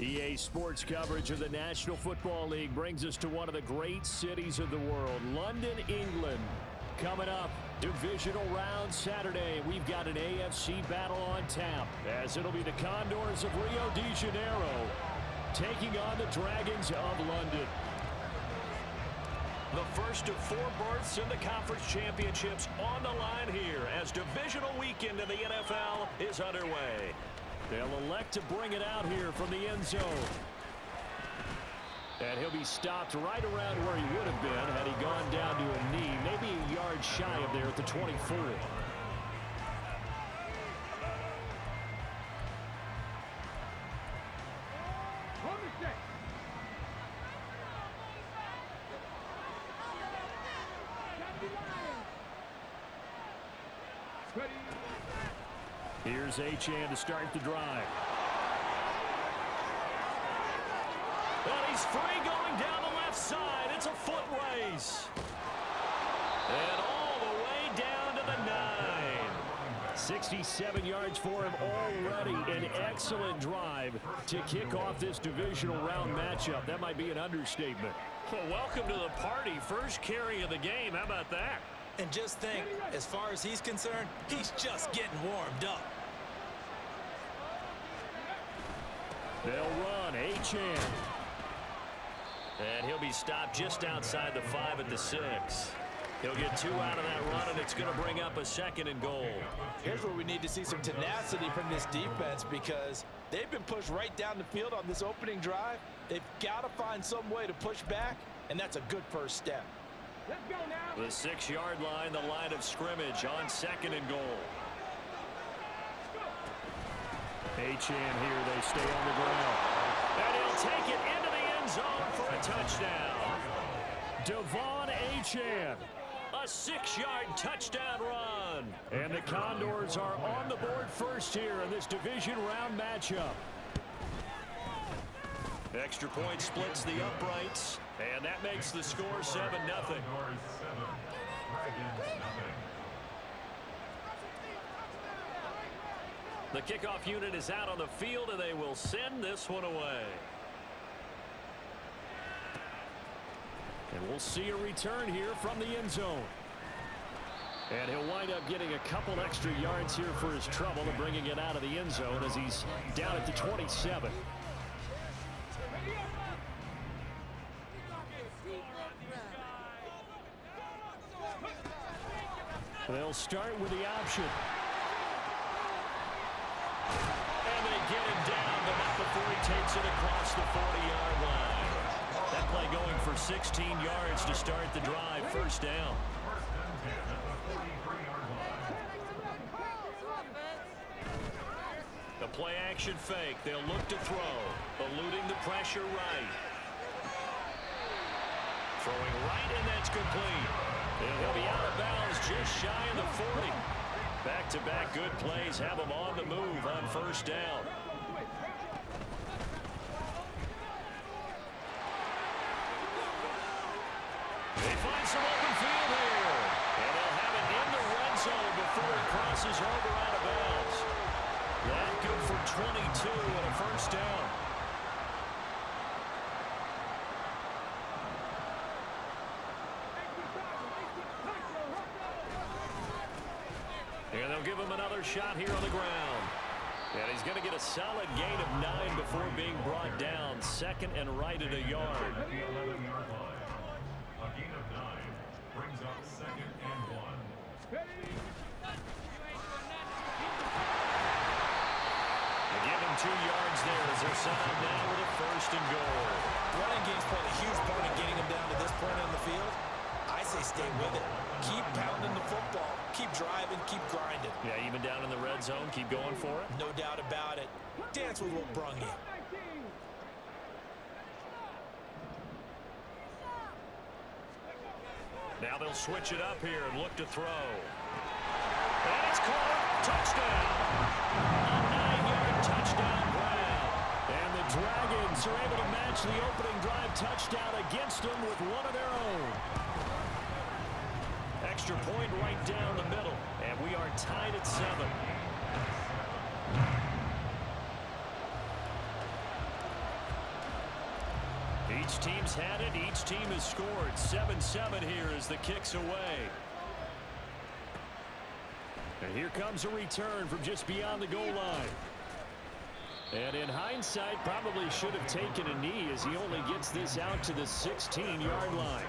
EA Sports coverage of the National Football League brings us to one of the great cities of the world, London, England. Coming up, divisional round Saturday. We've got an AFC battle on tap, as it'll be the Condors of Rio de Janeiro taking on the Dragons of London. The first of 4 berths in the conference championships on the line here as divisional weekend in the NFL is underway. They'll elect to bring it out here from the end zone. And he'll be stopped right around where he would have been had he gone down to a knee, maybe a yard shy of there at the 24. Here's Achane to start the drive. And he's free going down the left side. It's a foot race. And all the way down to the 9. 67 yards for him already. An excellent drive to kick off this divisional round matchup. That might be an understatement. Well, welcome to the party. First carry of the game. How about that? And just think, as far as he's concerned, he's just getting warmed up. They'll run. Achane. And he'll be stopped just outside the 5 at the 6. He'll get 2 out of that run, and it's going to bring up a 2nd and goal. Here's where we need to see some tenacity from this defense because they've been pushed right down the field on this opening drive. They've got to find some way to push back, and that's a good first step. Let's go now. The 6-yard line, the line of scrimmage on 2nd and goal. Achane here, they stay on the ground. And he'll take it into the end zone for a touchdown. Devon Achane. A 6-yard touchdown run. And the Condors are on the board first here in this division round matchup. Extra point splits the uprights, and that makes the score 7-0. The kickoff unit is out on the field, and they will send this one away. And we'll see a return here from the end zone. And he'll wind up getting a couple extra yards here for his trouble and bringing it out of the end zone as he's down at the 27. They'll start with the option. And they get him down, but not before he takes it across the 40-yard line. That play going for 16 yards to start the drive. First down. The play action fake. They'll look to throw. Eluding the pressure right. Throwing right, and that's complete. He'll be out of bounds just shy of the 40. Back-to-back good plays have him on the move on first down. They find some open field here. And they'll have it in the red zone before he crosses over out of bounds. That good for 22 and a first down. And they'll give him another shot here on the ground. And he's going to get a solid gain of 9 before being brought down. 2nd and right at a yard. At the 11-yard line. A gain of 9 brings up 2nd and 1. They give him 2 yards there as they're set up now with a 1st and goal. Running game's played a huge part in getting them down to this point on the field. I say stay with it. Keep pounding the football. Keep driving. Keep grinding. Yeah, even down in the red zone, keep going for it. No doubt about it. Dance with what brung you. Now they'll switch it up here and look to throw. And it's caught. Touchdown. A 9-yard touchdown grab. And the Dragons are able to match the opening drive touchdown against them with one of their own. Extra point right down the middle, and we are tied at 7. Each team's had it. Each team has scored. 7-7 here as the kick's away. And here comes a return from just beyond the goal line. And in hindsight, probably should have taken a knee as he only gets this out to the 16-yard line.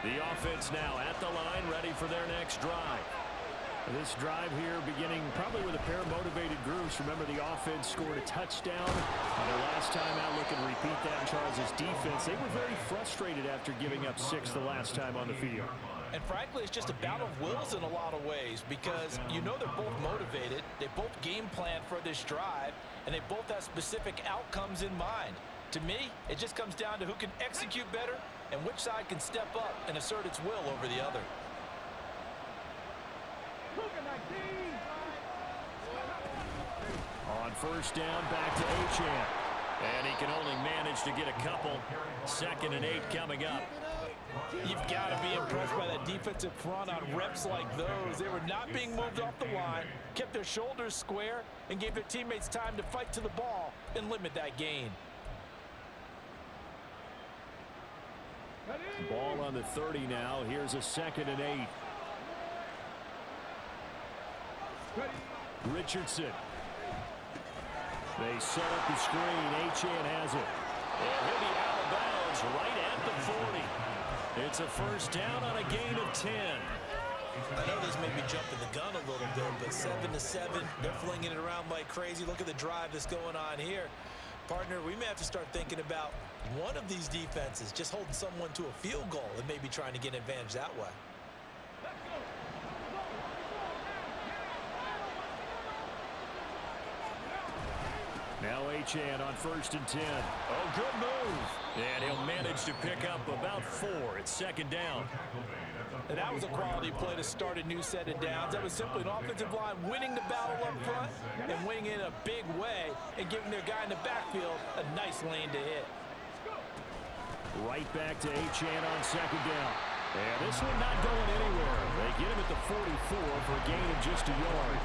The offense now at the line, ready for their next drive. This drive here beginning probably with a pair of motivated groups. Remember, the offense scored a touchdown on their last time out. Looking to repeat that in Charles' defense. They were very frustrated after giving up 6 the last time on the field. And frankly, it's just a battle of wills in a lot of ways because you know they're both motivated. They both game plan for this drive, and they both have specific outcomes in mind. To me, it just comes down to who can execute better and which side can step up and assert its will over the other. On first down, back to Achane. And he can only manage to get a couple. 2nd and 8 coming up. You've got to be impressed by that defensive front on reps like those. They were not being moved off the line, kept their shoulders square, and gave their teammates time to fight to the ball and limit that gain. Ball on the 30 now. Here's a 2nd and 8. Richardson. They set up the screen. Achane has it. And he'll be out of bounds right at the 40. It's a first down on a gain of 10. I know this may be jumping the gun a little bit, but 7-7, they're flinging it around like crazy. Look at the drive that's going on here. Partner, we may have to start thinking about one of these defenses just holding someone to a field goal and maybe trying to get an advantage that way. Now Achane on 1st and 10. Oh, good move. And he'll manage to pick up about 4. It's 2nd down. And that was a quality play to start a new set of downs. That was simply an offensive line winning the battle up front and winning in a big way and giving their guy in the backfield a nice lane to hit. Right back to Achane on 2nd down. And this one not going anywhere. They get him at the 44 for a gain of just a yard.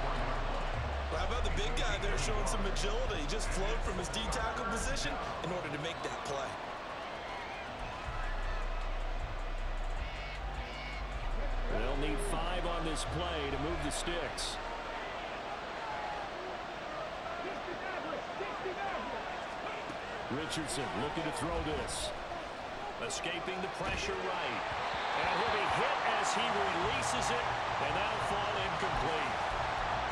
Well, how about the big guy there showing some agility? He just flowed from his D-tackle position in order to make that play. They'll need 5 on this play to move the sticks. Richardson looking to throw this. Escaping the pressure right. And he'll be hit as he releases it, and that'll fall incomplete.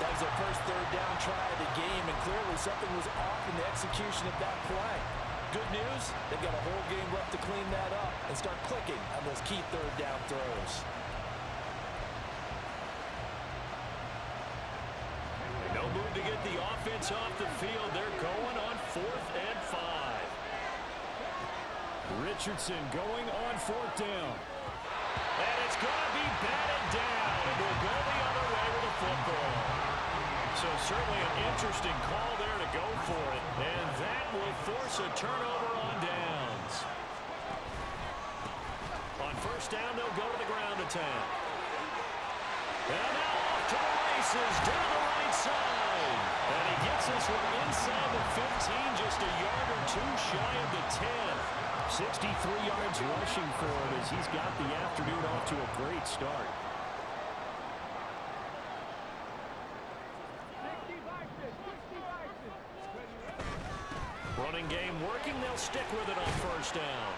That was their first 3rd down try of the game, and clearly something was off in the execution of that play. Good news, they've got a whole game left to clean that up and start clicking on those key 3rd down throws. No move to get the offense off the field. They're going on 4th and 5. Richardson going on 4th down. And it's going to be batted down. And we'll go the other way with the football. So certainly an interesting call there to go for it. And that will force a turnover on downs. On 1st down, they'll go to the ground attack. And now off to the races down the right side. And he gets this one inside the 15, just a yard or 2 shy of the 10. 63 yards rushing for him as he's got the afternoon off to a great start. Running game working. They'll stick with it on 1st down.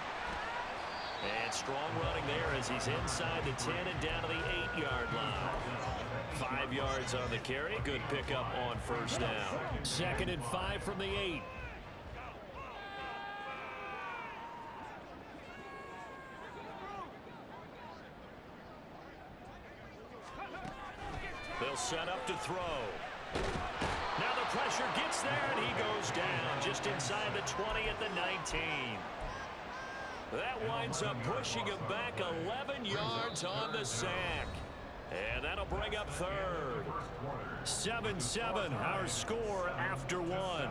And strong running there as he's inside the 10 and down to the 8-yard line. 5 yards on the carry. Good pickup on 1st down. 2nd and 5 from the 8. They'll set up to throw. Now the pressure gets there, and he goes down just inside the 20 at the 19. That winds up pushing him back 11 yards on the sack. And that'll bring up 3rd. 7-7, our score after 1.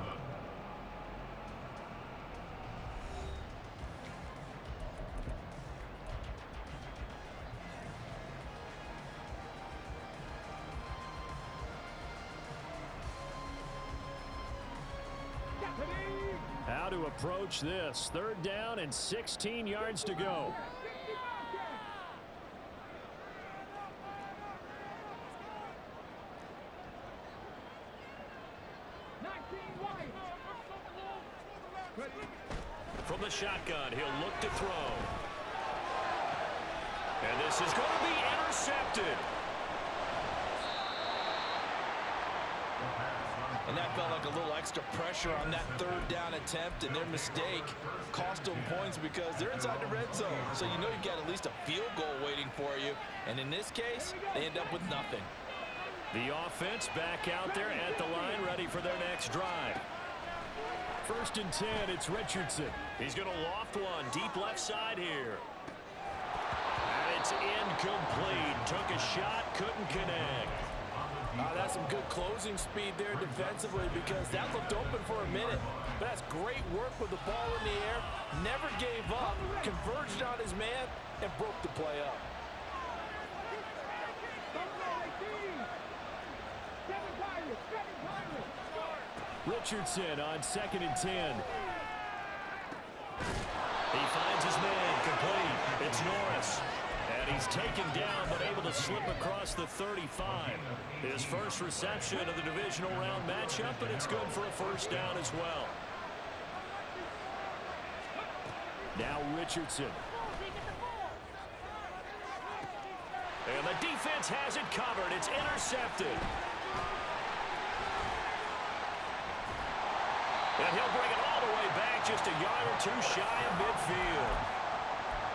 approach this. 3rd down and 16 yards to go. From the shotgun, he'll look to throw. And this is going to be intercepted. And that felt like a little extra pressure on that 3rd down attempt, and their mistake cost them points because they're inside the red zone. So you know you've got at least a field goal waiting for you. And in this case, they end up with nothing. The offense back out there at the line, ready for their next drive. 1st and 10, it's Richardson. He's going to loft one, deep left side here. And it's incomplete. Took a shot, couldn't connect. That's some good closing speed there defensively because that looked open for a minute. But that's great work with the ball in the air. Never gave up, converged on his man, and broke the play up. Richardson on 2nd and 10. He finds his man, complete. It's Norris. And he's taken down, but able to slip across the 35. His first reception of the divisional round matchup, but it's good for a 1st down as well. Now Richardson. And the defense has it covered. It's intercepted. And he'll bring it all the way back, just a yard or 2 shy of midfield.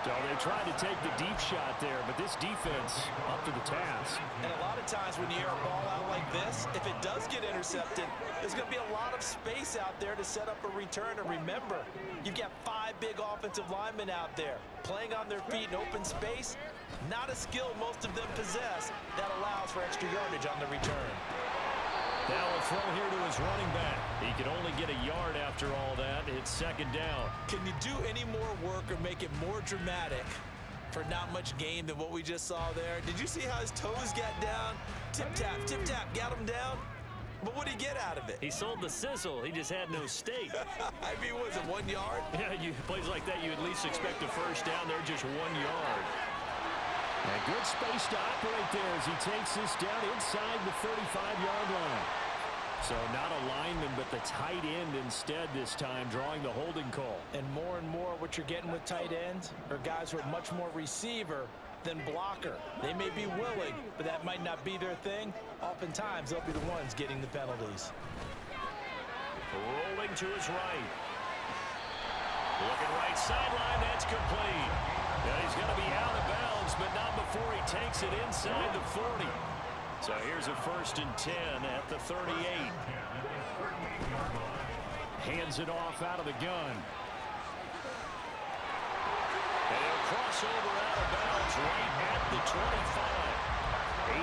So they tried to take the deep shot there, but this defense up to the task. And a lot of times when you air a ball out like this, if it does get intercepted, there's going to be a lot of space out there to set up a return. And remember, you've got 5 big offensive linemen out there playing on their feet in open space. Not a skill most of them possess that allows for extra yardage on the return. Now a throw here to his running back. He can only get a yard after all that. It's 2nd down. Can you do any more work or make it more dramatic for not much gain than what we just saw there? Did you see how his toes got down? Tip-tap, got him down. But what did he get out of it? He sold the sizzle. He just had no steak. I mean, was it 1 yard? Yeah, plays like that, you at least expect a 1st down. They're just 1 yard. And good space to operate there as he takes this down inside the 35-yard line. So not a lineman, but the tight end instead this time, drawing the holding call. And more what you're getting with tight ends are guys who are much more receiver than blocker. They may be willing, but that might not be their thing. Oftentimes, they'll be the ones getting the penalties. Rolling to his right. Looking right sideline, that's complete. And he's going to be out of bounds, but not before he takes it inside the 40. So here's a 1st and 10 at the 38. Hands it off out of the gun. And he'll cross over out of bounds right at the 25.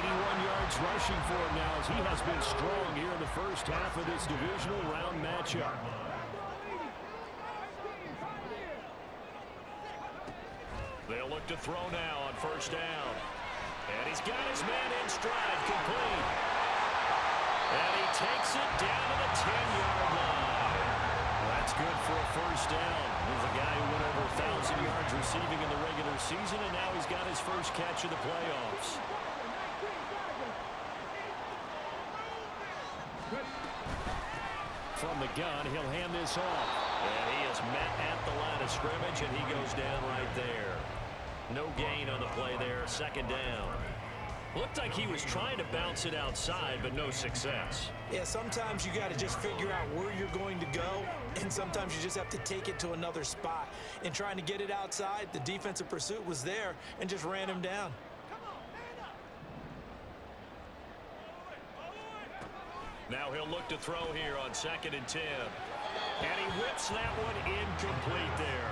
81 yards rushing for him now as he has been strong here in the 1st half of this divisional round matchup. They'll look to throw now on 1st down. And he's got his man in stride, complete. And he takes it down to the 10-yard line. That's good for a 1st down. He's a guy who went over 1,000 yards receiving in the regular season, and now he's got his first catch of the playoffs. From the gun, he'll hand this off. And he is met at the line of scrimmage, and he goes down right there. No gain on the play there, 2nd down. Looked like he was trying to bounce it outside, but no success. Yeah, sometimes you got to just figure out where you're going to go, and sometimes you just have to take it to another spot. In trying to get it outside, the defensive pursuit was there and just ran him down. Now he'll look to throw here on 2nd and 10. And he whips that one incomplete there.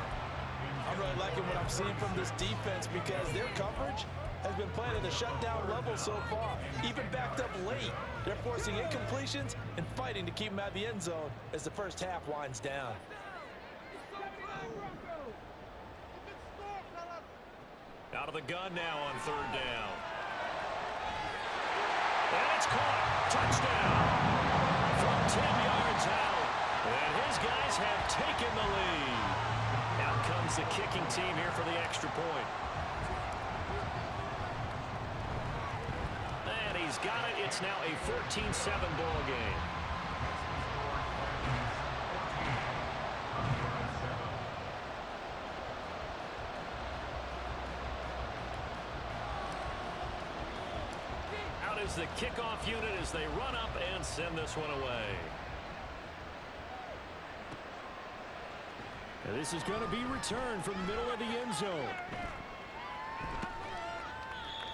I'm really liking what I'm seeing from this defense because their coverage has been playing at a shutdown level so far. Even backed up late, they're forcing incompletions and fighting to keep them out of the end zone as the 1st half winds down. Out of the gun now on 3rd down. And it's caught. Touchdown. From 10 yards out. And his guys have taken the lead. Out comes the kicking team here for the extra point. And he's got it. It's now a 14-7 ball game. Out is the kickoff unit as they run up and send this one away. And this is going to be returned from the middle of the end zone.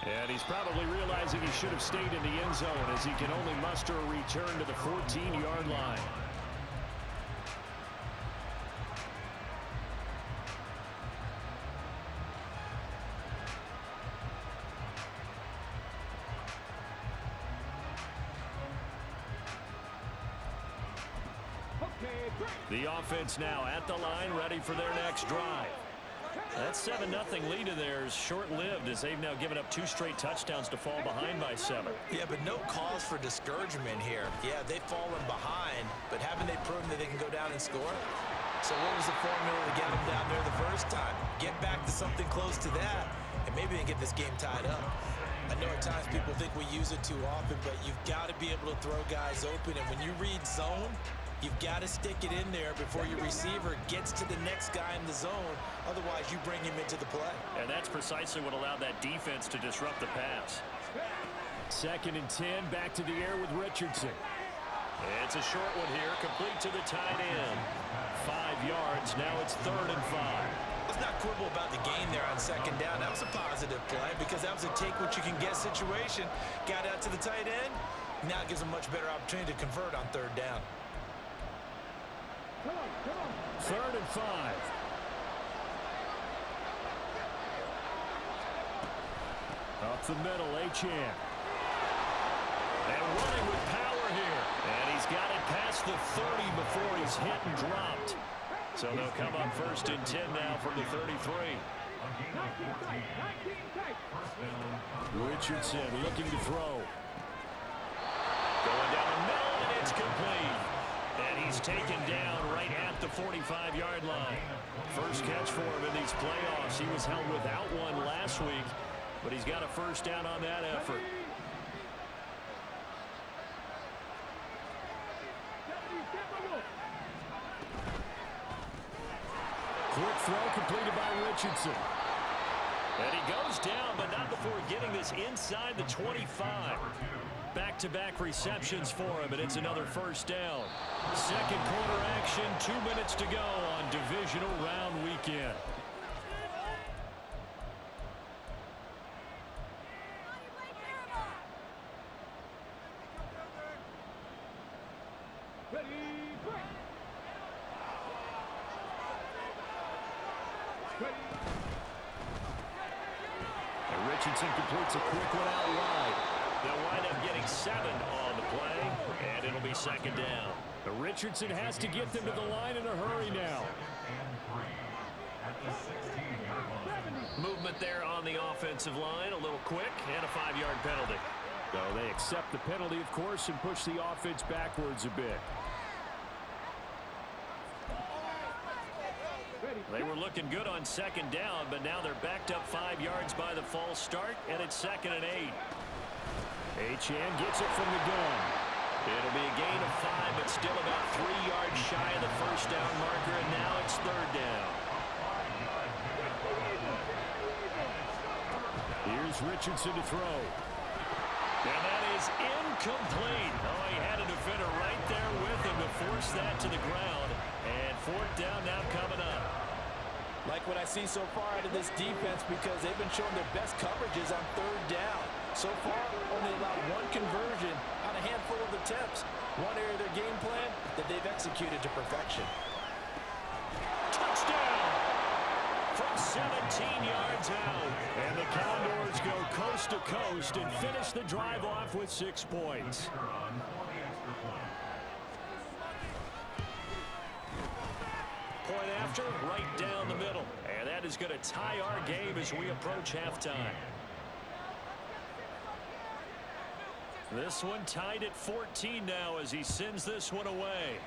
And he's probably realizing he should have stayed in the end zone as he can only muster a return to the 14-yard line. The offense now at the line, ready for their next drive. That 7-0 lead of theirs short-lived as they've now given up 2 straight touchdowns to fall behind by 7. Yeah, but no cause for discouragement here. Yeah, they've fallen behind, but haven't they proven that they can go down and score? So what was the formula to get them down there the first time? Get back to something close to that, and maybe they can get this game tied up. I know at times people think we use it too often, but you've got to be able to throw guys open, and when you read zone, you've got to stick it in there before your receiver gets to the next guy in the zone. Otherwise, you bring him into the play. And that's precisely what allowed that defense to disrupt the pass. 2nd and 10, back to the air with Richardson. It's a short one here, complete to the tight end. 5 yards, now it's 3rd and 5. Let's not quibble about the gain there on 2nd down. That was a positive play because that was a take-what-you-can-get situation. Got out to the tight end. Now it gives them a much better opportunity to convert on 3rd down. 3rd and 5. Up the middle, Achane. And running with power here. And he's got it past the 30 before he's hit and dropped. So they'll come up 1st and 10 now from the 33. Richardson looking to throw. Going down the middle, and it's complete. And he's taken down right at the 45-yard line. First catch for him in these playoffs. He was held without one last week, but he's got a first down on that effort. Quick throw completed by Richardson. And he goes down, but not before getting this inside the 25. Back-to-back receptions for him, and it's another first down. 2nd quarter action, 2 minutes to go on divisional round weekend. And Richardson completes a quick one out wide. They'll wind up getting 7 on the play, and it'll be 2nd down. But Richardson has to get them to the line in a hurry now. Movement there on the offensive line, a little quick, and a 5-yard penalty. So they accept the penalty, of course, and push the offense backwards a bit. They were looking good on 2nd down, but now they're backed up 5 yards by the false start, and it's 2nd and 8. Achane gets it from the gun. It'll be a gain of 5, but still about 3 yards shy of the first down marker, and now it's 3rd down. Here's Richardson to throw. And that is incomplete. Oh, he had a defender right there with him to force that to the ground. And 4th down now coming up. Like what I see so far out of this defense because they've been showing their best coverages on 3rd down. So far, only allowed 1 conversion on a handful of attempts. One area of their game plan that they've executed to perfection. Touchdown! From 17 yards out. And the Condors go coast to coast and finish the drive off with 6 points. Point after, right down the middle. And that is going to tie our game as we approach halftime. This one tied at 14 now as he sends this one away.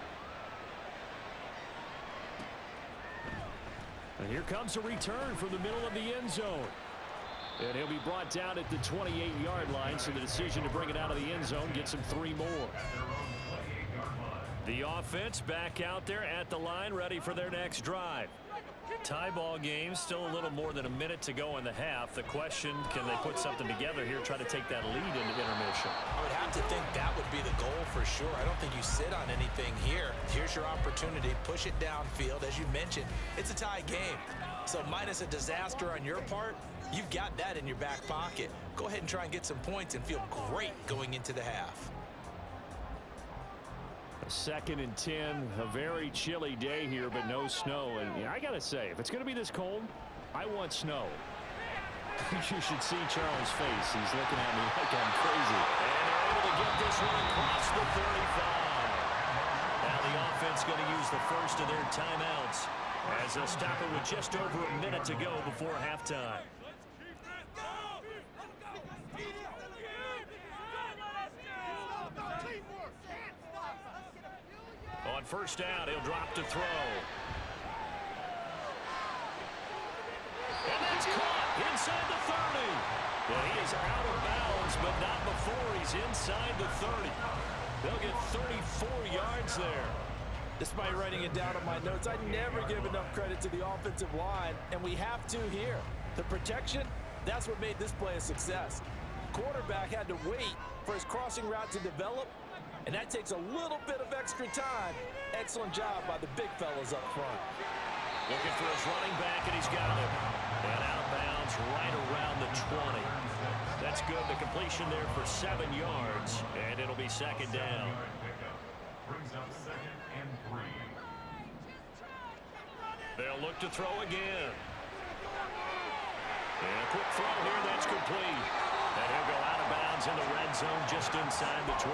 Here comes a return from the middle of the end zone. And he'll be brought down at the 28-yard line, so the decision to bring it out of the end zone gets him 3 more. The offense back out there at the line, ready for their next drive. Tie ball game, still a little more than a minute to go in the half. The question, can they put something together here, try to take that lead into intermission? I would have to think that would be the goal for sure. I don't think you sit on anything here. Here's your opportunity. Push it downfield. As you mentioned, it's a tie game. So minus a disaster on your part, you've got that in your back pocket. Go ahead and try and get some points and feel great going into the half. A 2nd and 10, a very chilly day here, but no snow. And yeah, I got to say, if it's going to be this cold, I want snow. You should see Charles' face. He's looking at me like I'm crazy. And they're able to get this one across the 35. Now the offense going to use the first of their timeouts as they'll stop it with just over a minute to go before halftime. On first down, he'll drop to throw. And that's caught inside the 30. Well, he is out of bounds, but not before he's inside the 30. They'll get 34 yards there. Despite writing it down on my notes, I never give enough credit to the offensive line, and we have to here. The protection, that's what made this play a success. Quarterback had to wait for his crossing route to develop, and that takes a little bit of extra time. Excellent job by the big fellas up front. Looking for his running back, and he's got it. And out of bounds right around the 20. That's good. The completion there for 7 yards, and it'll be 2nd down. Brings up 2nd and 3. They'll look to throw again. And a quick throw here, that's complete. And he'll go out of bounds in the red zone just inside the 20.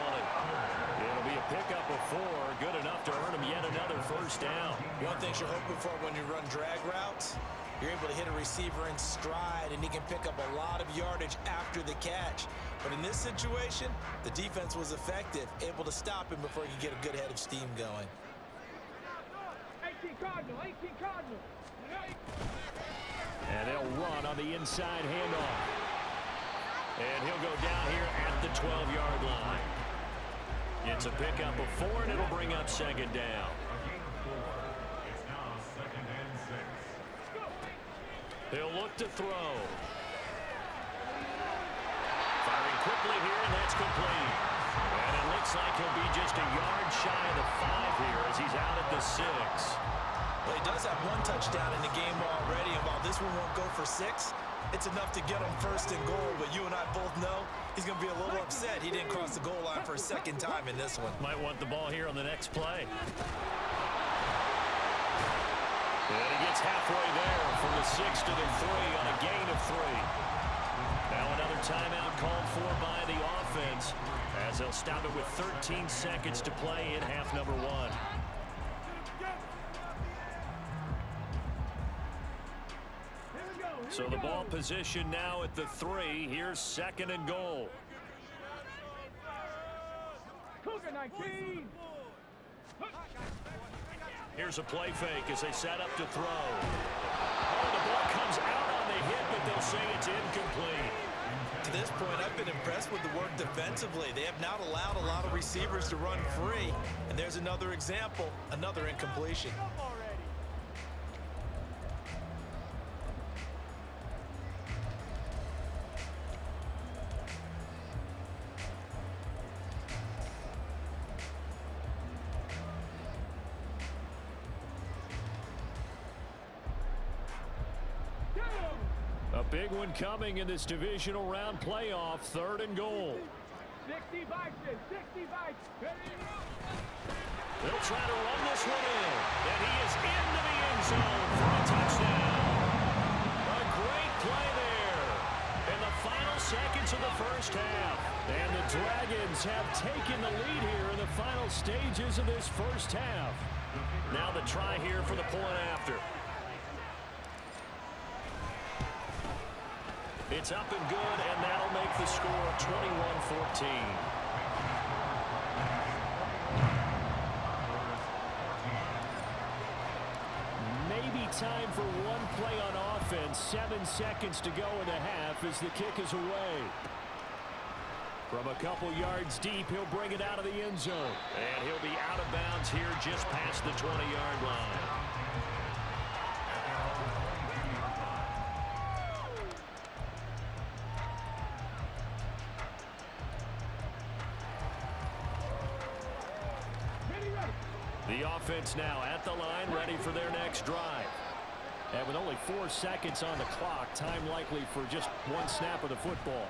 It'll be a pickup of 4, good enough to earn him yet another first down. One thing you're hoping for when you run drag routes, you're able to hit a receiver in stride, and he can pick up a lot of yardage after the catch. But in this situation, the defense was effective, able to stop him before he could get a good head of steam going. 18 Cardinal, 18 Cardinal. And they'll run on the inside handoff. And he'll go down here at the 12-yard line. It's a pickup of 4, and it'll bring up 2nd down. It's now 2nd and 6. He'll look to throw. Firing quickly here, and that's complete. And it looks like he'll be just a yard shy of the 5 here as he's out at the 6. Well, he does have 1 touchdown in the game already, and while this one won't go for 6, it's enough to get him 1st and goal. But you and I both know he's going to be a little upset he didn't cross the goal line for a 2nd time in this one. Might want the ball here on the next play. And he gets halfway there from the 6 to the 3 on a gain of 3. Now another timeout called for by the offense as they'll stop it with 13 seconds to play in half number 1. So the ball position now at the 3. Here's 2nd and goal. Cougar 19. Here's a play fake as they set up to throw. Oh, the ball comes out on the hit, but they'll say it's incomplete. To this point, I've been impressed with the work defensively. They have not allowed a lot of receivers to run free. And there's another example, another incompletion. A big one coming in this divisional round playoff. 3rd and goal. 60 Vikings, 60 Vikings. They'll try to run this one in. And he is into the end zone for a touchdown. A great play there in the final seconds of the first half. And the Dragons have taken the lead here in the final stages of this first half. Now the try here for the point after. It's up and good, and that'll make the score 21-14. Maybe time for one play on offense. 7 seconds to go in the half as the kick is away. From a couple yards deep, he'll bring it out of the end zone. And he'll be out of bounds here just past the 20-yard line. The offense now at the line, ready for their next drive. And with only 4 seconds on the clock, time likely for just one snap of the football.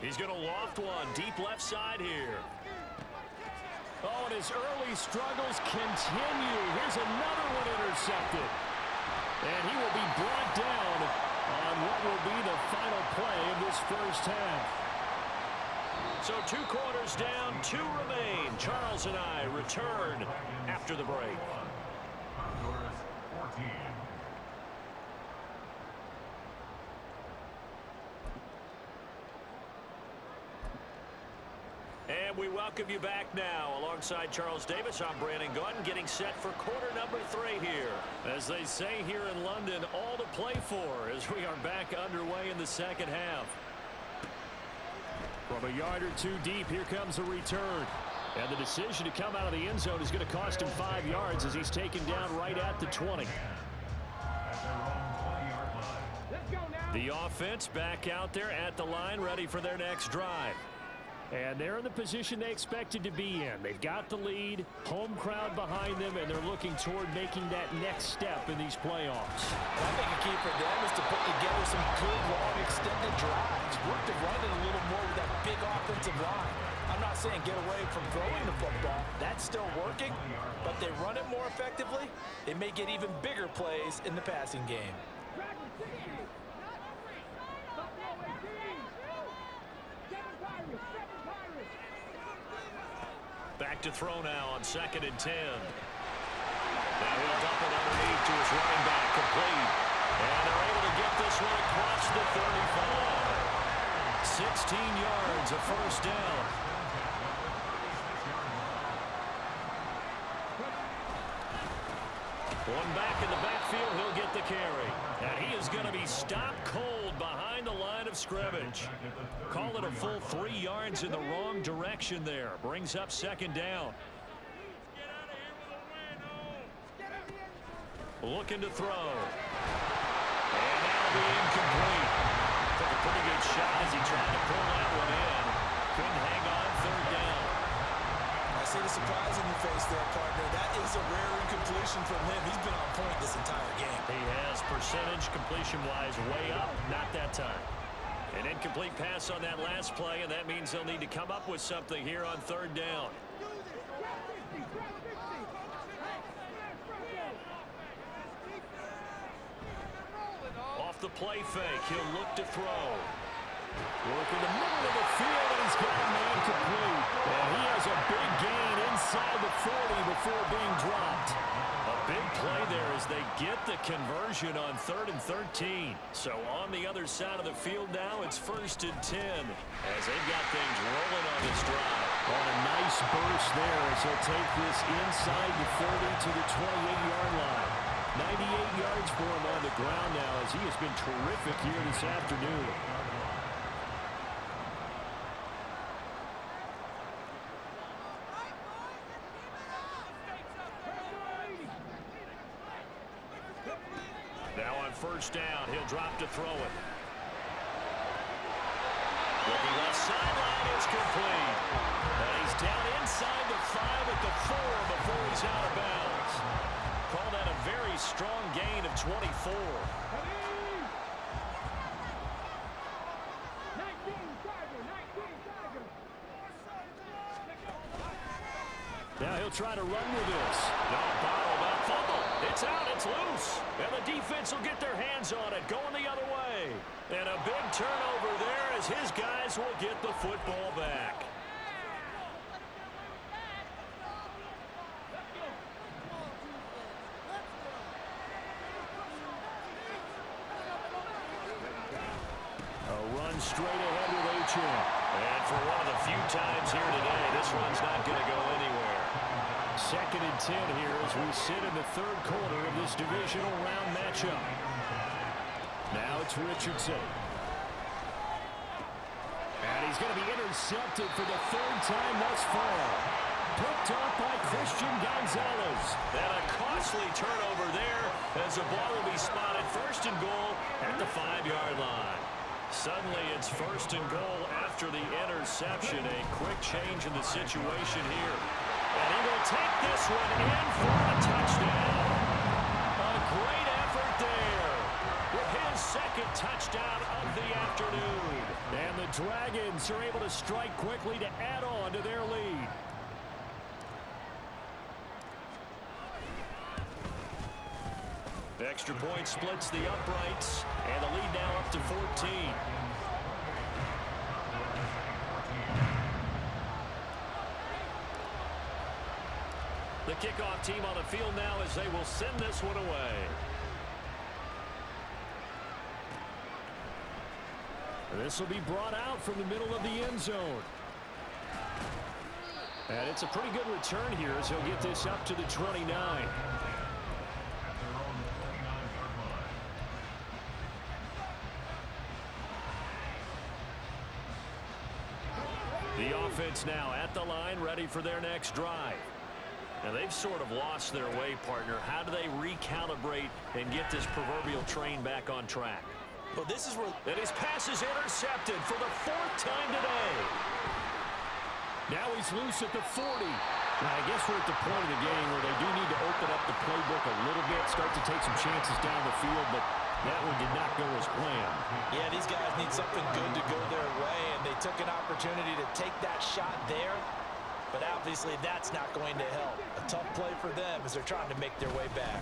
He's going to loft one deep left side here. Oh, and his early struggles continue. Here's another one intercepted. And he will be brought down on what will be the final play of this first half. So 2 quarters down, 2 remain. Charles and I return after the break. Honduras 14. And we welcome you back now. Alongside Charles Davis, I'm Brandon Gautin, getting set for quarter number 3 here. As they say here in London, all to play for as we are back underway in the second half. From a yard or 2 deep, here comes a return. And the decision to come out of the end zone is going to cost him 5 yards as he's taken down right at the 20. Let's go now. The offense back out there at the line, ready for their next drive. And they're in the position they expected to be in. They've got the lead, home crowd behind them, and they're looking toward making that next step in these playoffs. I think a key for them is to put together some good, long, extended drives. Work the running a little more with that big offensive line. I'm not saying get away from throwing the football. That's still working, but they run it more effectively. They may get even bigger plays in the passing game. Dragons 60. Buffalo 18. 7 Pirates. 7 Pirates. Back to throw now on 2nd and 10. Now he'll dump it underneath to his running back, complete. And they're able to get this one across the 35. 16 yards, a first down. One back in the backfield, he'll get the carry. And he is going to be stopped cold behind the line of scrimmage. Call it a full 3 yards in the wrong direction there. Brings up 2nd down. Looking to throw. And that'll be incomplete. Took a pretty good shot as he tried to pull that one in. Couldn't hang on, 3rd down. I see the surprise in your face there, partner. That is a rare incompletion from him. He's been on point this entire game. He has percentage completion-wise way up. Not that time. An incomplete pass on that last play, and that means they'll need to come up with something here on 3rd down. Off the play fake, he'll look to throw. Work in the middle of the field, and he's got a man complete. And he has a big gain inside the 40 before being dropped. A big play there as they get the conversion on 3rd and 13. So on the other side of the field now, it's 1st and 10 as they've got things rolling on this drive. On a nice burst there as he'll take this inside the 30 to the 28-yard line. 98 yards for him on the ground now as he has been terrific here this afternoon. Now on 1st down, he'll drop to throw it. Looking left sideline, it's complete. And he's down inside the 5 at the 4 before he's out of bounds. Call that a very strong gain of 24. 19 Tiger. 19 Tiger. Now he'll try to run with this. No, bottled up fumble. It's out, it's loose. And the defense will get their hands on it, going the other way. And a big turnover there as his guys will get the football back. A run straight ahead with H.M. And for one of the few times here today, this one's not going to go anywhere. 2nd and 10 here as we sit in the 3rd quarter of this divisional round matchup. Now it's Richardson. And he's going to be intercepted for the 3rd time thus far. Picked off by Christian Gonzalez. And a costly turnover there as the ball will be spotted 1st and goal at the 5-yard line. Suddenly it's 1st and goal after the interception. A quick change in the situation here. And he will take this one in for a touchdown. A great effort there with his 2nd touchdown of the afternoon. And the Dragons are able to strike quickly to add on to their lead. Extra point splits the uprights, and the lead now up to 14. The kickoff team on the field now as they will send this one away. This will be brought out from the middle of the end zone. And it's a pretty good return here as he'll get this up to the 29. The offense now at the line, ready for their next drive. And they've sort of lost their way, partner. How do they recalibrate and get this proverbial train back on track? Well, this is where... And his pass is intercepted for the 4th time today. Now he's loose at the 40. Now, I guess we're at the point of the game where they do need to open up the playbook a little bit, start to take some chances down the field, but that one did not go as planned. Yeah, these guys need something good to go their way, and they took an opportunity to take that shot there, but obviously that's not going to help. A tough play for them as they're trying to make their way back.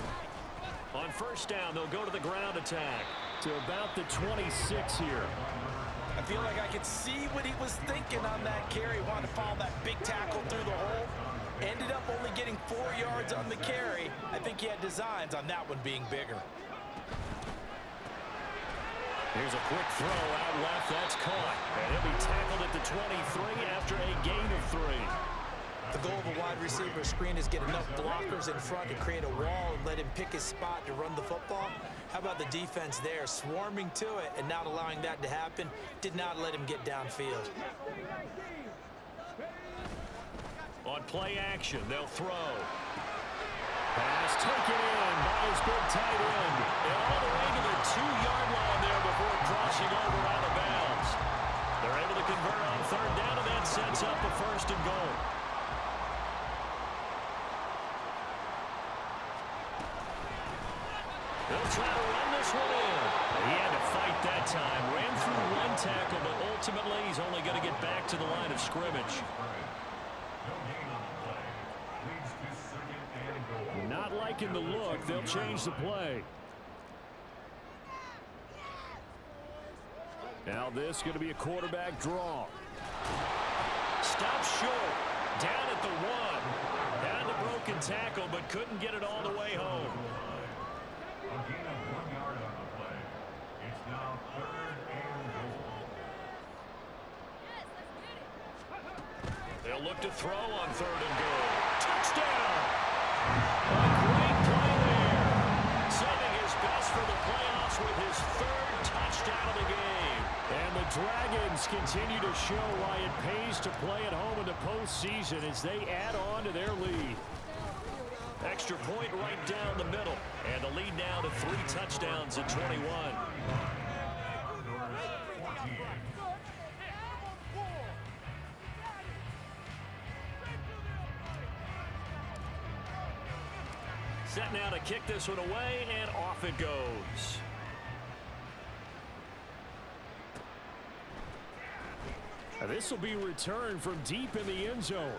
On 1st down, they'll go to the ground attack. To about the 26 here. I feel like I could see what he was thinking on that carry. Wanted to follow that big tackle through the hole. Ended up only getting 4 yards on the carry. I think he had designs on that one being bigger. Here's a quick throw out left. That's caught. And he'll be tackled at the 23 after a gain of 3. The goal of a wide receiver screen is get enough blockers in front to create a wall and let him pick his spot to run the football. How about the defense there, swarming to it and not allowing that to happen? Did not let him get downfield. On play action, they'll throw. Pass taken in by his big tight end. And all the way to the 2-yard line there before crossing over out of bounds. They're able to convert on 3rd down, and that sets up a 1st and goal. They'll try to run this one in. He had to fight that time. Ran through 1 tackle, but ultimately he's only going to get back to the line of scrimmage. Not liking the look. They'll change the play. Now this is going to be a quarterback draw. Stop short. Down at the 1. Had the broken tackle, but couldn't get it all the way home. A gain of 1 yard on the play. It's now 3rd and goal. They'll look to throw on 3rd and goal. Touchdown! A great play there. Saving his best for the playoffs with his 3rd touchdown of the game. And the Dragons continue to show why it pays to play at home in the postseason as they add on to their lead. Extra point right down the middle. And the lead now to 3 touchdowns at 21. Set now to kick this one away, and off it goes. This will be returned from deep in the end zone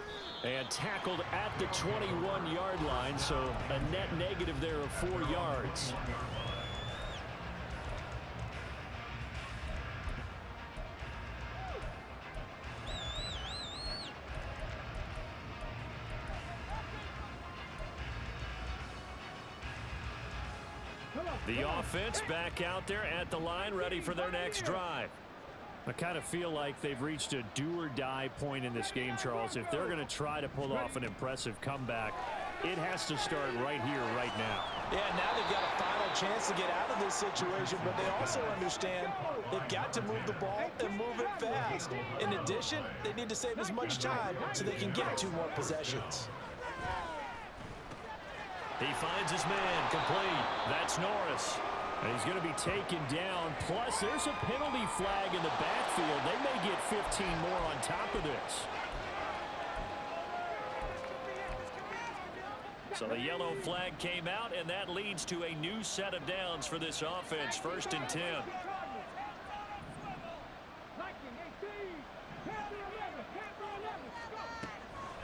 and tackled at the 21-yard line, so a net negative there of 4 yards. The offense back out there at the line, ready for their next drive. I kind of feel like they've reached a do-or-die point in this game, Charles. If they're going to try to pull off an impressive comeback, it has to start right here, right now. Yeah, now they've got a final chance to get out of this situation, but they also understand they've got to move the ball and move it fast. In addition, they need to save as much time so they can get 2 more possessions. He finds his man, complete. That's Norris. And he's going to be taken down. Plus, there's a penalty flag in the backfield. They may get 15 more on top of this. So the yellow flag came out, and that leads to a new set of downs for this offense. 1st and 10.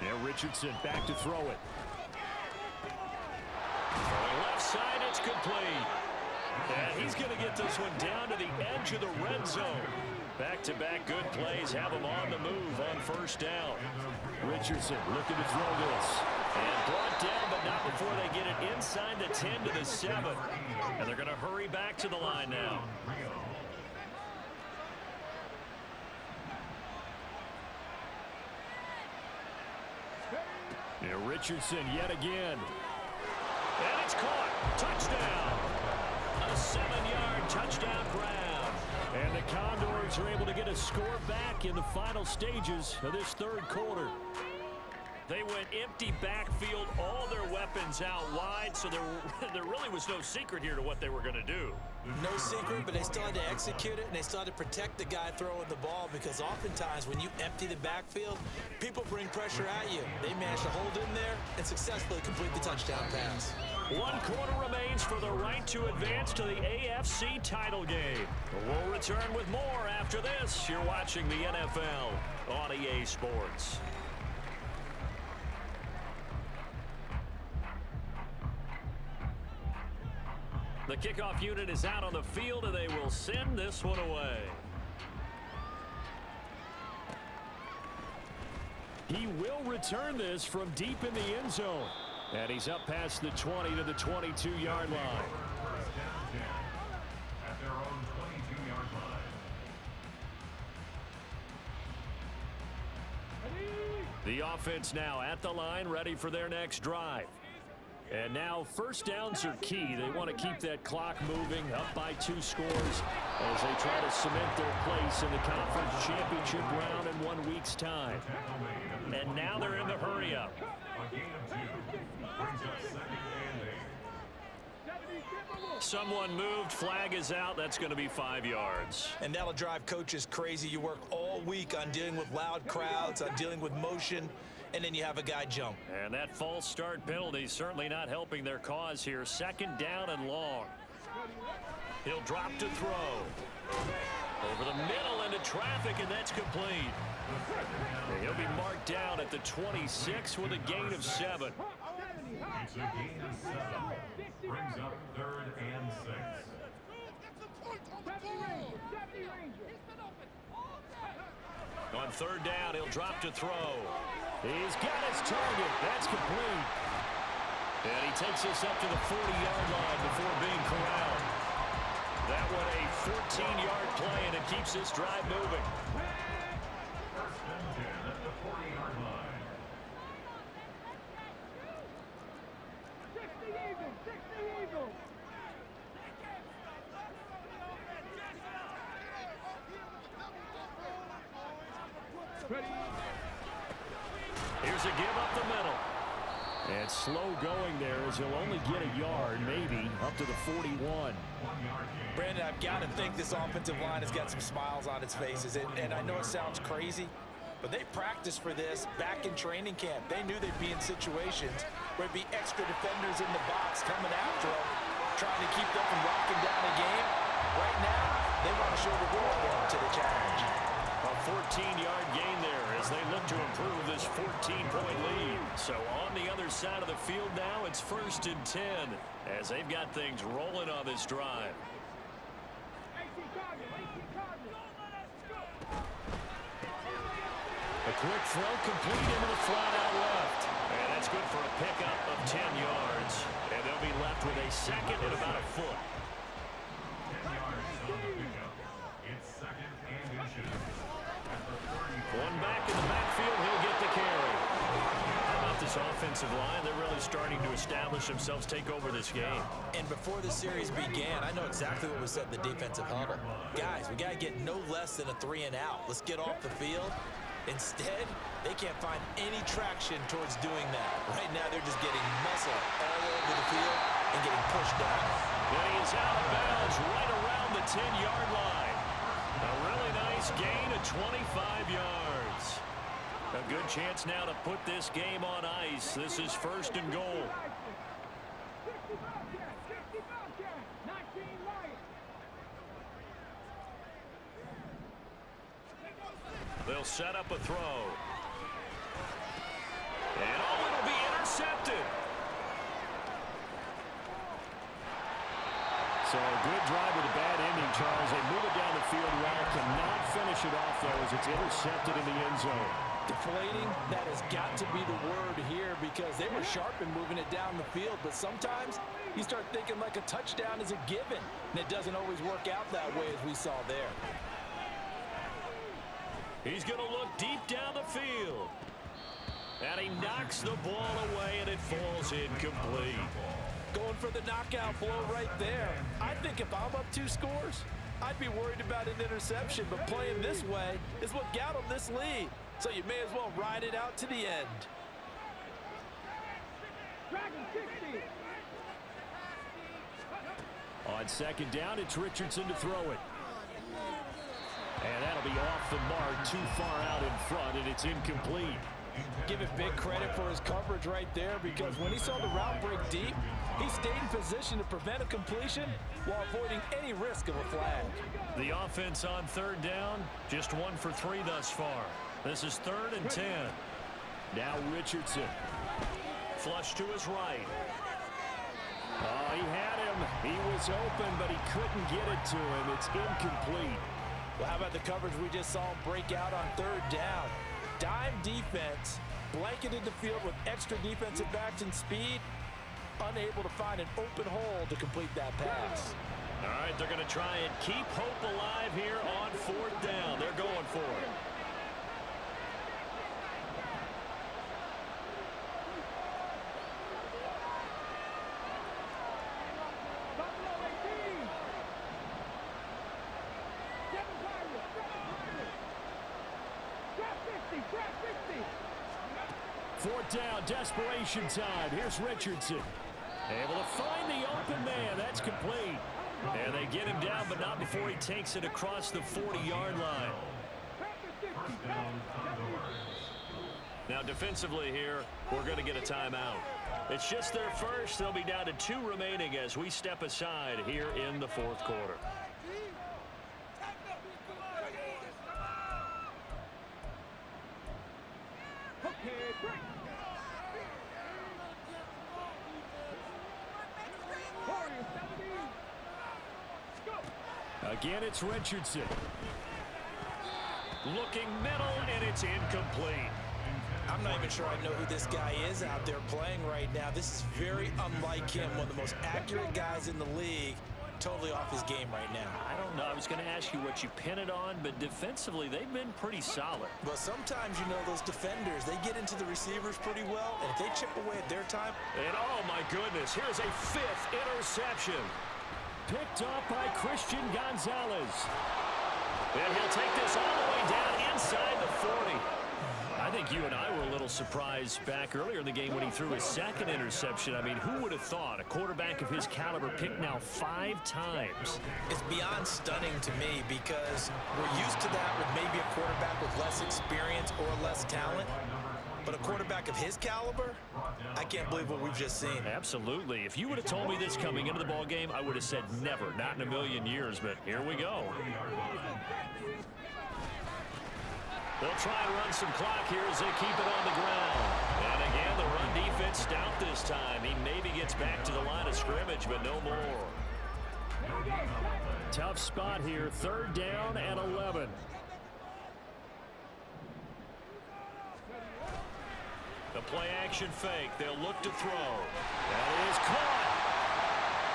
Now Richardson back to throw it. Throwing left side, it's complete. And he's going to get this one down to the edge of the red zone. Back-to-back good plays have him on the move on 1st down. Richardson looking to throw this. And brought down, but not before they get it inside the 10 to the 7. And they're going to hurry back to the line now. Now Richardson yet again. And it's caught. Touchdown. A 7-yard touchdown grab. And the Condors are able to get a score back in the final stages of this 3rd quarter. They went empty backfield, all their weapons out wide, so there really was no secret here to what they were going to do. No secret, but they still had to execute it, and they still had to protect the guy throwing the ball, because oftentimes when you empty the backfield, people bring pressure at you. They managed to hold in there and successfully complete the touchdown pass. 1 quarter remains for the right to advance to the AFC title game. We'll return with more after this. You're watching the NFL on EA Sports. The kickoff unit is out on the field, and they will send this one away. He will return this from deep in the end zone. And he's up past the 20 to the 22-yard line. At their own 22-yard line. The offense now at the line, ready for their next drive. And now 1st downs are key. They want to keep that clock moving, up by 2 scores as they try to cement their place in the conference championship round in 1 week's time. And now they're in the hurry-up. A gain of 2 brings up 2nd and 8. Someone moved, flag is out. That's going to be 5 yards. And that'll drive coaches crazy. You work all week on dealing with loud crowds, on dealing with motion, and then you have a guy jump. And that false start penalty certainly not helping their cause here. 2nd down and long. He'll drop to throw. Over the middle into traffic, and that's complete. And he'll be marked down at the 26 with a gain of 7. It's a gain of 7. Brings up 3rd and 6. On 3rd down, he'll drop to throw. He's got his target. That's complete. And he takes us up to the 40-yard line before being corralled. That one a 14-yard play, and it keeps this drive moving. 1st and 10 at the 40-yard line. 60 Eagles! 60 Eagles! Here's a give up the middle. And slow going there as he'll only get a yard, maybe, up to the 41. 1 yard gain. Brandon, I've got to think this offensive line has got some smiles on its faces. And I know it sounds crazy, but they practiced for this back in training camp. They knew they'd be in situations where it'd be extra defenders in the box coming after them, trying to keep them from locking down the game. Right now, they want to show the world up to the challenge. A 14-yard gain there as they look to improve this 14-point lead. So on the other side of the field now, it's 1st and 10 as they've got things rolling on this drive. A quick throw complete into the flat out left. And that's good for a pickup of 10 yards. And they'll be left with a 2nd and about a foot. 10 yards on the pickup. It's 2nd and inches. And back in the backfield, he'll get the carry. How about this offensive line? They're really starting to establish themselves, take over this game. And before the series began, I know exactly what was said in the defensive huddle. Guys, we got to get no less than a 3 and out. Let's get off the field. Instead, they can't find any traction towards doing that. Right now, they're just getting muscle all over the field and getting pushed down. And he is out of bounds right around the 10-yard line. A really nice gain of 25 yards. A good chance now to put this game on ice. This is 1st and goal. They'll set up a throw. And it'll be intercepted. So a good drive with a bad ending, Charles. They move it down the field well, cannot finish it off, though, as it's intercepted in the end zone. Deflating, that has got to be the word here because they were sharp in moving it down the field, but sometimes you start thinking like a touchdown is a given, and it doesn't always work out that way as we saw there. He's going to look deep down the field. And he knocks the ball away, and it falls incomplete. Going for the knockout blow right there. I think if I'm up 2 scores, I'd be worried about an interception, but playing this way is what got them this lead. So you may as well ride it out to the end. On 2nd down, it's Richardson to throw it. And that'll be off the mark, too far out in front, and it's incomplete. Give it big credit for his coverage right there because when he saw the route break deep, he stayed in position to prevent a completion while avoiding any risk of a flag. The offense on 3rd down, just 1 for 3 thus far. This is 3rd and 10. Now Richardson. Flush to his right. Oh, he had him. He was open, but he couldn't get it to him. It's incomplete. Well, how about the coverage we just saw him break out on 3rd down? Dime defense, blanketed the field with extra defensive backs and speed, unable to find an open hole to complete that pass. All right, they're going to try and keep hope alive here on 4th down. They're going for it. Fourth down, desperation time. Here's Richardson. Able to find the open man. That's complete. And they get him down, but not before he takes it across the 40-yard line. Now, defensively here, we're going to get a timeout. It's just their first. They'll be down to 2 remaining as we step aside here in the 4th quarter. Again, it's Richardson. Looking middle, and it's incomplete. I'm not even sure I know who this guy is out there playing right now. This is very unlike him, one of the most accurate guys in the league. Totally off his game right now. I don't know. I was going to ask you what you pin it on, but defensively, they've been pretty solid. But sometimes, you know, those defenders, they get into the receivers pretty well, and if they chip away at their time. And oh my goodness, here's a 5th interception. Picked up by Christian Gonzalez. And he'll take this all the way down inside the 40. I think you and I were a little surprised back earlier in the game when he threw his 2nd interception. I mean, who would have thought a quarterback of his caliber picked now 5 times? It's beyond stunning to me because we're used to that with maybe a quarterback with less experience or less talent. But a quarterback of his caliber, I can't believe what we've just seen. Absolutely. If you would have told me this coming into the ball game, I would have said never, not in a million years. But here we go. They'll try and run some clock here as they keep it on the ground. And again, the run defense stout this time. He maybe gets back to the line of scrimmage, but no more. Tough spot here. 3rd down and 11. The play-action fake. They'll look to throw. That is caught.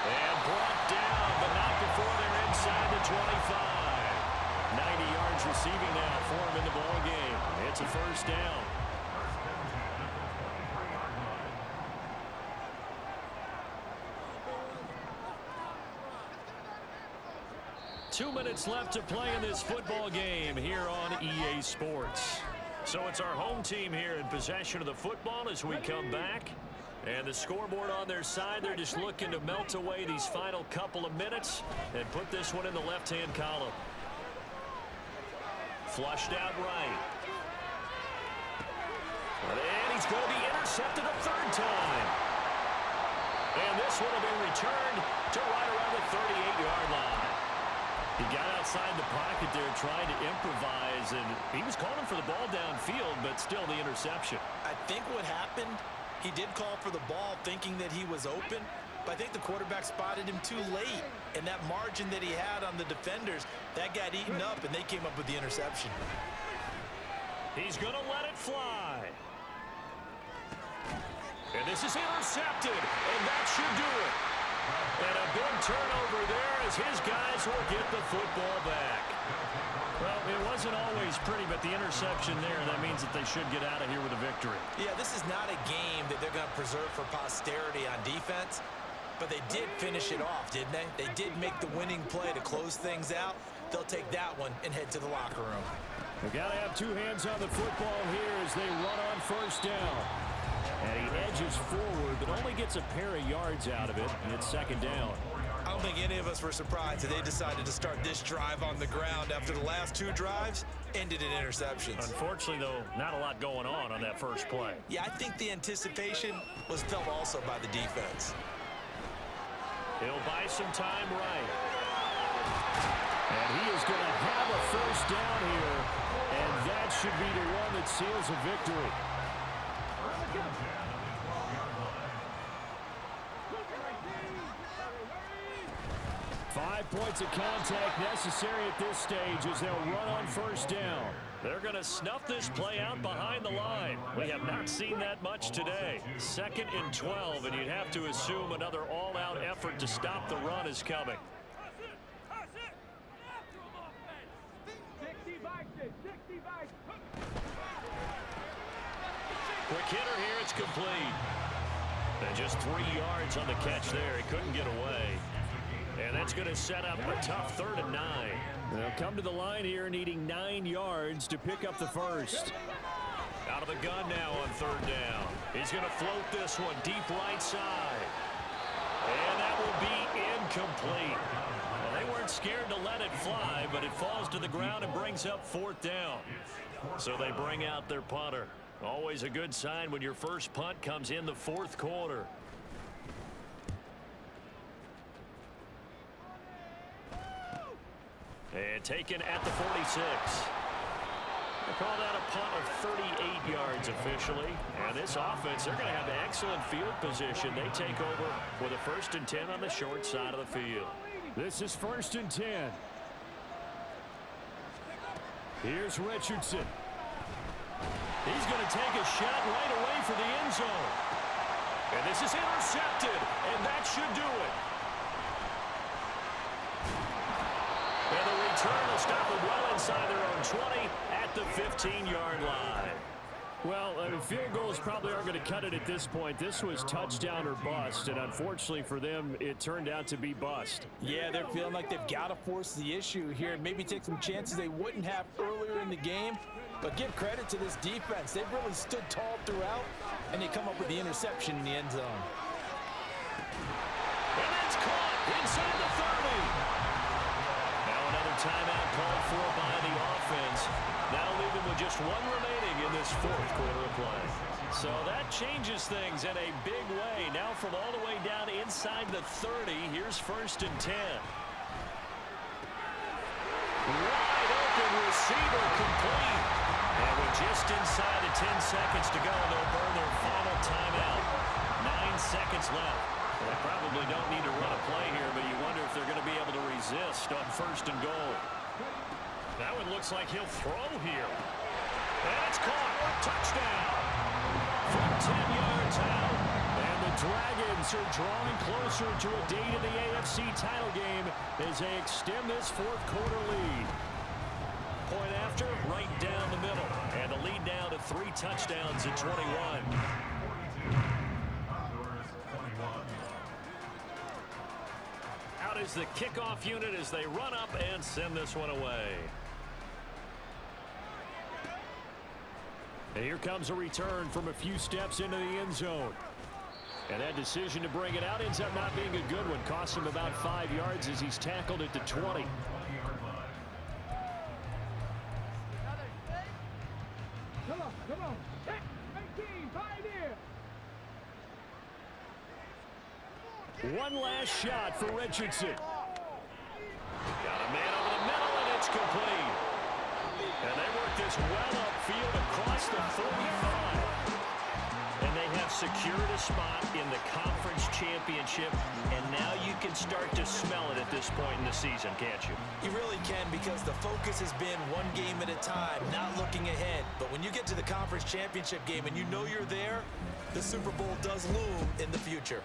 And brought down, but not before they're inside the 25. 90 yards receiving now for him in the ball game. It's first down. 2 minutes left to play in this football game here on EA Sports. So it's our home team here in possession of the football as we come back. And the scoreboard on their side, they're just looking to melt away these final couple of minutes and put this one in the left-hand column. Flushed out right. And he's going to be intercepted a third time. And this one will be returned to right around the 38-yard line. He got outside the pocket there trying to improvise, and he was calling for the ball downfield, but still the interception. I think what happened, he did call for the ball thinking that he was open, but I think the quarterback spotted him too late. And that margin that he had on the defenders, that got eaten up, and they came up with the interception. He's going to let it fly. And this is intercepted, and that should do it. And a big turnover there as his guys will get the football back. Well, it wasn't always pretty, but the interception there, that means that they should get out of here with a victory. Yeah, this is not a game that they're going to preserve for posterity on defense, but they did finish it off, didn't they? They did make the winning play to close things out. They'll take that one and head to the locker room. They've got to have two hands on the football here as they run on first down. And he edges forward, but only gets a pair of yards out of it, and it's second down. I don't think any of us were surprised that they decided to start this drive on the ground after the last two drives ended in interceptions. Unfortunately, though, not a lot going on that first play. Yeah, I think the anticipation was felt also by the defense. He'll buy some time right. And he is going to have a first down here, and that should be the one that seals a victory. 5 points of contact necessary at this stage as they'll run on first down. They're going to snuff this play out behind the line. We have not seen that much today. 2nd and 12, and you'd have to assume another all-out effort to stop the run is coming. Quick hitter here, it's complete. And just 3 yards on the catch there. He couldn't get away. And that's going to set up a tough 3rd and 9. They'll come to the line here needing 9 yards to pick up the first. Out of the gun now on 3rd down. He's going to float this one deep right side. And that will be incomplete. Well, they weren't scared to let it fly, but it falls to the ground and brings up 4th down. So they bring out their punter. Always a good sign when your first punt comes in the 4th quarter. And taken at the 46. They call that a punt of 38 yards officially. And this offense, they're going to have excellent field position. They take over with a 1st and 10 on the short side of the field. This is 1st and 10. Here's Richardson. He's going to take a shot right away for the end zone. And this is intercepted, and that should do it. And the return will stop them well inside their own 20 at the 15-yard line. Well, field goals probably aren't going to cut it at this point. This was touchdown or bust, and unfortunately for them, it turned out to be bust. Yeah, they're feeling like they've got to force the issue here and maybe take some chances they wouldn't have earlier in the game. But give credit to this defense. They've really stood tall throughout, and they come up with the interception in the end zone. And it's caught inside the 30. Now another timeout called for by the offense. That'll leave them with just 1 remaining in this 4th quarter of play. So that changes things in a big way. Now from all the way down inside the 30, here's 1st and 10. Wide open receiver complete. And with just inside the 10 seconds to go, they'll burn their final timeout. 9 seconds left. They probably don't need to run a play here, but you wonder if they're going to be able to resist on 1st and goal. That one looks like he'll throw here. And it's caught. Touchdown. From 10 yards out. And the Dragons are drawing closer to a date in the AFC title game as they extend this 4th quarter lead. Point after, right down the middle. And the lead now to 3 touchdowns in 21. 42. Condors 21. Out is the kickoff unit as they run up and send this one away. And here comes a return from a few steps into the end zone. And that decision to bring it out ends up not being a good one. Costs him about 5 yards as he's tackled at the 20. 20-yard line. Come on. 18, pioneer. One last shot for Richardson. Got a man over the middle, and it's complete. And they work this well upfield across the 35. And they have secured a spot in the conference championship, and now you can start to smell it at this point in the season, can't you? You really can, because the focus has been one game at a time, not looking ahead. But when you get to the conference championship game and you know you're there, the Super Bowl does loom in the future.